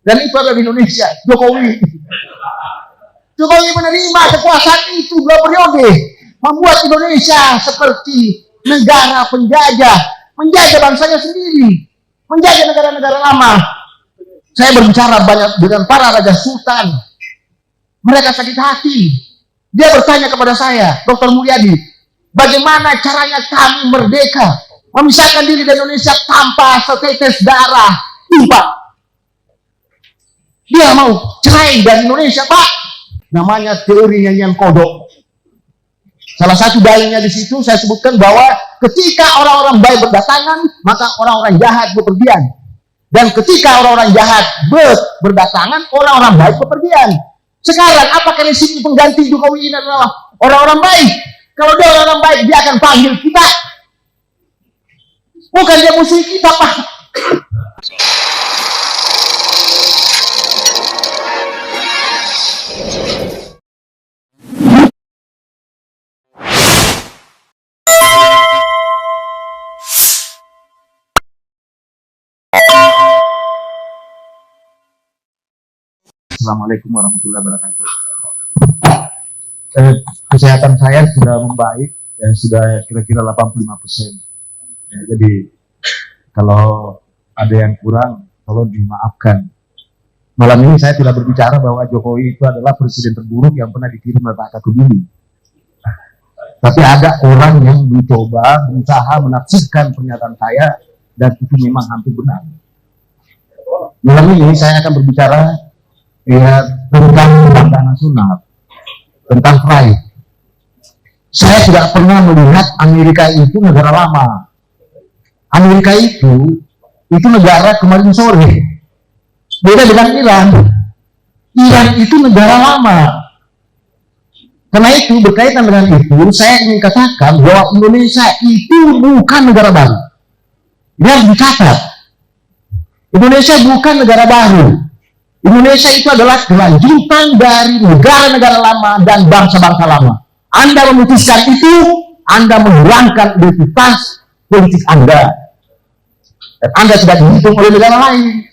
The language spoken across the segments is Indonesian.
Dan itu ada di Indonesia, Jokowi. Jokowi menerima kekuasaan itu 2 periode, membuat Indonesia seperti negara penjajah, menjajah bangsanya sendiri, menjajah negara-negara lama. Saya berbicara banyak dengan para raja sultan, mereka sakit hati. Dia bertanya kepada saya, Dr. Mulyadi, bagaimana caranya kami merdeka, memisahkan diri dari Indonesia tanpa setetes darah tumpah. Dia mau cerai dari Indonesia, Pak. Namanya teori nyanyian kodok. Salah satu dalilnya di situ saya sebutkan bahwa ketika orang-orang baik berdatangan, maka orang-orang jahat bepergian. Dan ketika orang-orang jahat berdatangan, orang-orang baik bepergian. Sekarang apakah resmi pengganti Jokowi ini adalah orang-orang baik? Kalau dia orang-orang baik, dia akan panggil kita. Bukan dia musuh kita, Pak. Assalamualaikum warahmatullahi wabarakatuh. Kesehatan saya sudah membaik, ya, sudah kira-kira 85%. Ya, jadi kalau ada yang kurang, tolong dimaafkan. Malam ini saya tidak berbicara bahwa Jokowi itu adalah presiden terburuk yang pernah dikirim oleh Pak Bumi. Tapi ada orang yang berusaha menafsirkan pernyataan saya, dan itu memang hampir benar. Malam ini saya akan berbicara tentang kebanggaan nasional, tentang pride. Saya tidak pernah melihat Amerika itu negara lama. Amerika itu negara kemarin sore. Beda dengan Iran. Iran itu negara lama. Karena itu, berkaitan dengan itu, saya ingin katakan bahwa Indonesia itu bukan negara baru. Ini harus dicatat. Indonesia bukan negara baru. Indonesia itu adalah kelanjutan dari negara-negara lama dan bangsa-bangsa lama. Anda memutuskan itu, Anda menghilangkan identitas politik Anda. Dan Anda tidak dihitung oleh negara lain.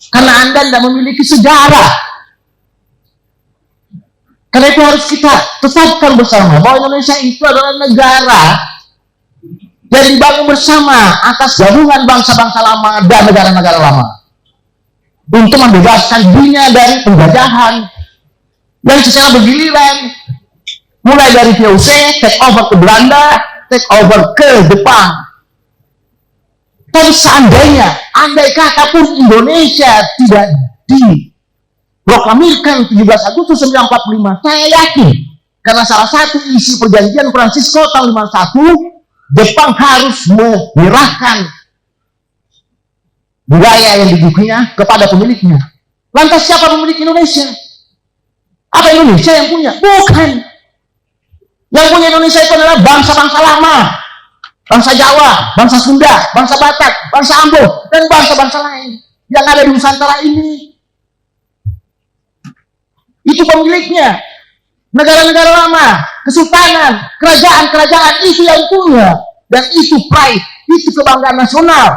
Karena Anda tidak memiliki sejarah. Karena itu harus kita tetapkan bersama bahwa Indonesia itu adalah negara yang dibangun bersama atas gabungan bangsa-bangsa lama dan negara-negara lama. Untuk membebaskan dirinya dari penjajahan yang secara bergiliran, mulai dari VOC, take over ke Belanda, take over ke Jepang. Dan seandainya, andai kata pun Indonesia tidak diproklamirkan 17 Agustus 1945, saya yakin, karena salah satu isi perjanjian Francisco tahun 51, Jepang harus menyerahkan budaya yang dimilikinya kepada pemiliknya. Lantas siapa memiliki Indonesia? Apa Indonesia yang punya? Bukan. Yang punya Indonesia itu adalah bangsa-bangsa lama. Bangsa Jawa, bangsa Sunda, bangsa Batak, bangsa Ambon, dan bangsa-bangsa lain yang ada di Nusantara ini. Itu pemiliknya. Negara-negara lama, kesultanan, kerajaan-kerajaan itu yang punya. Dan itu pride, itu kebanggaan nasional.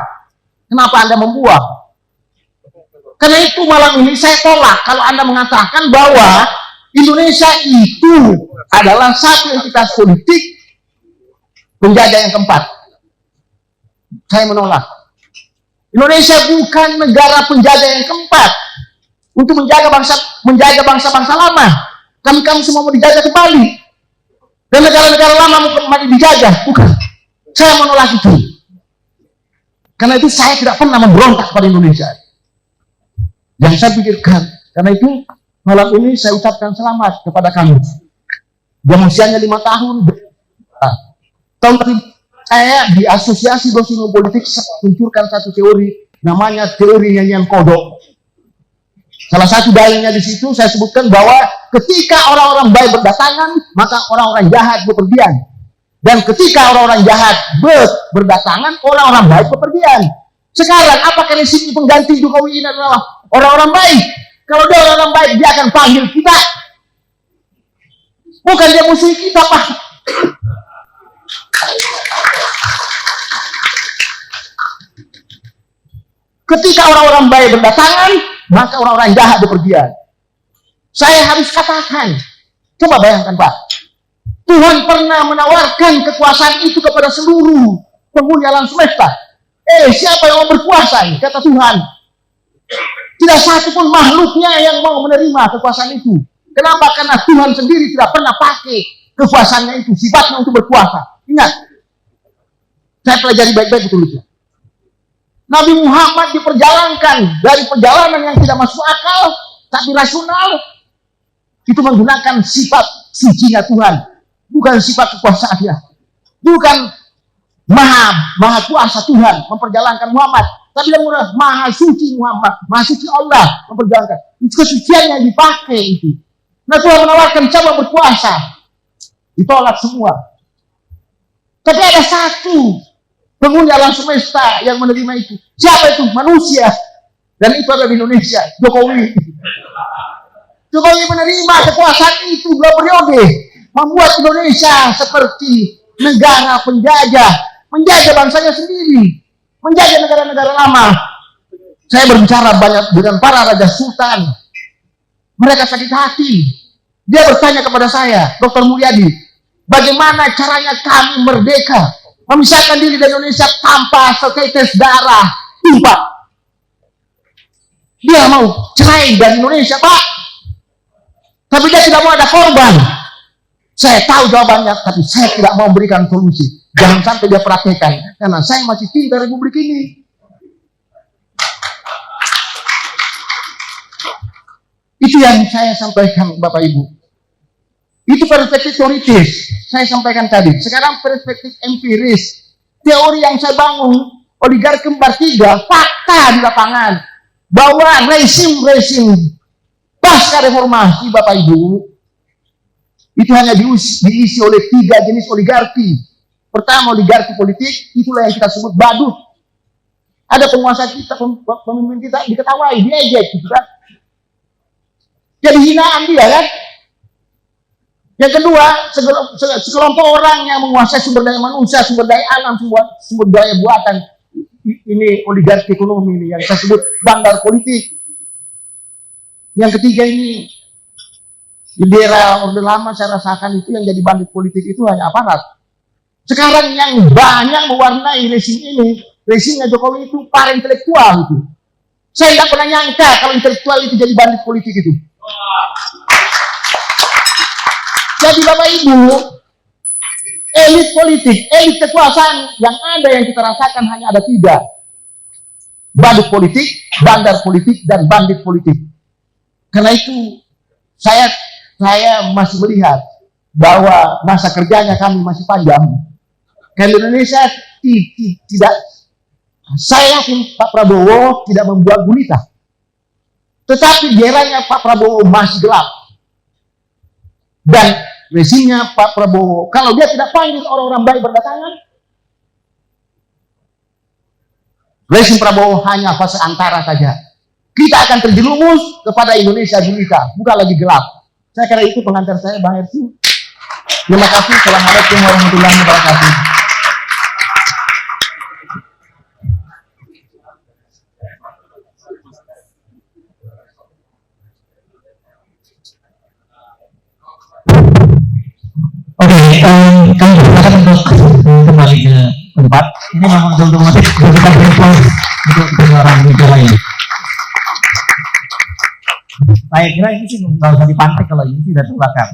Kenapa Anda membuang? Karena itu malam ini saya tolak kalau Anda mengatakan bahwa Indonesia itu adalah satu entitas politik penjajah yang keempat. Saya menolak. Indonesia bukan negara penjajah yang keempat. Untuk menjaga bangsa-bangsa lama. Kami semua mau dijajah kembali. Dan negara-negara lama mau kembali dijajah. Bukan. Saya menolak itu. Karena itu saya tidak pernah memberontak pada Indonesia. Yang saya pikirkan, karena itu malam ini saya ucapkan selamat kepada kami. Yang usianya 5 tahun. Tahun tadi saya di Asosiasi Dosen Politik meluncurkan satu teori, namanya teori nyanyian kodok. Salah satu dalilnya di situ saya sebutkan bahwa ketika orang-orang baik berdatangan, maka orang-orang jahat bepergian. Dan ketika orang-orang jahat berdatangan, orang-orang baik bepergian. Sekarang apakah resmi pengganti Jokowi ini adalah orang-orang baik? Kalau dia orang-orang baik, dia akan panggil kita. Bukan dia musuh kita, Pak. Ketika orang-orang baik berdatangan, maka orang-orang jahat bepergian. Saya harus katakan, coba bayangkan Pak, Tuhan pernah menawarkan kekuasaan itu kepada seluruh penghuni alam semesta. Siapa yang mau berkuasa? Kata Tuhan. Tidak satu pun makhluknya yang mau menerima kekuasaan itu. Kenapa? Karena Tuhan sendiri tidak pernah pakai kekuasaannya itu, sifatnya untuk berkuasa. Ingat, saya pelajari baik-baik betul itu. Nabi Muhammad diperjalankan dari perjalanan yang tidak masuk akal, tapi rasional. Itu menggunakan sifat sucinya Tuhan, bukan sifat kekuasaannya. Bukan maha kuasa Tuhan memperjalankan Muhammad, tapi yang maha suci Muhammad, maha suci Allah memperjalankan. Itu kesucian yang dipakai itu. Nah Tuhan menawarkan coba berkuasa, ditolak semua. Tapi ada satu penghuni alam semesta yang menerima itu. Siapa itu? Manusia. Dan itu ada di Indonesia, Jokowi. Jokowi menerima kekuasaan itu 2 periode, membuat Indonesia seperti negara penjajah, menjajah bangsanya sendiri, menjajah negara-negara lama. Saya berbicara banyak dengan para raja sultan, mereka sakit hati. Dia bertanya kepada saya, Dr. Mulyadi, bagaimana caranya kami merdeka, memisahkan diri dari Indonesia tanpa setetes darah tumpah. Dia mau cerai dari Indonesia, Pak. Tapi dia tidak mau ada korban. Saya tahu jawabannya, tapi saya tidak mau memberikan solusi. Jangan sampai dia praktekkan, karena saya masih cinta Republik ini. Itu yang saya sampaikan, Bapak Ibu. Itu perspektif teoritis, saya sampaikan tadi. Sekarang perspektif empiris. Teori yang saya bangun, oligarki kembar 3, fakta di lapangan. Bahwa rezim pasca reformasi, Bapak Ibu, itu hanya diisi oleh 3 jenis oligarki. Pertama, oligarki politik, itulah yang kita sebut badut. Ada penguasa kita, pemimpin kita diketawai, diejek, gitu kan. Jadi hinaan dia kan. Yang kedua, sekelompok orang yang menguasai sumber daya manusia, sumber daya alam, sumber daya buatan. Ini oligarki ekonomi ini yang saya sebut bandar politik. Yang ketiga ini, di era Orde Lama saya rasakan itu yang jadi bandit politik itu hanya aparat. Sekarang yang banyak mewarnai rezim ini, rezimnya Jokowi itu para intelektual itu. Saya tidak pernah nyangka kalau intelektual itu jadi bandit politik itu. Jadi Bapak Ibu, elit politik, elit kekuasaan yang ada yang kita rasakan hanya ada 3. Bandit politik, bandar politik, dan bandit politik. Karena itu saya masih melihat bahwa masa kerjanya kami masih panjang. Karena Indonesia tidak, saya yakin Pak Prabowo tidak membuat gulita. Tetapi di eranya Pak Prabowo masih gelap. Dan rezimnya Pak Prabowo, kalau dia tidak panggil orang-orang baik berdatangan, rezim Prabowo hanya fase antara saja. Kita akan terjerumus kepada Indonesia gulita, bukan lagi gelap. Saya kira itu pengantar saya, Bang Ersi. Terima kasih. Assalamualaikum warahmatullahi wabarakatuh. Oke, kami silakan untuk kembali ke tempat. Ini memang otomatis kita berpos untuk orang bicara ini. Saya kira ini sih nggak usah dipantik kalau ini tidak terbakar.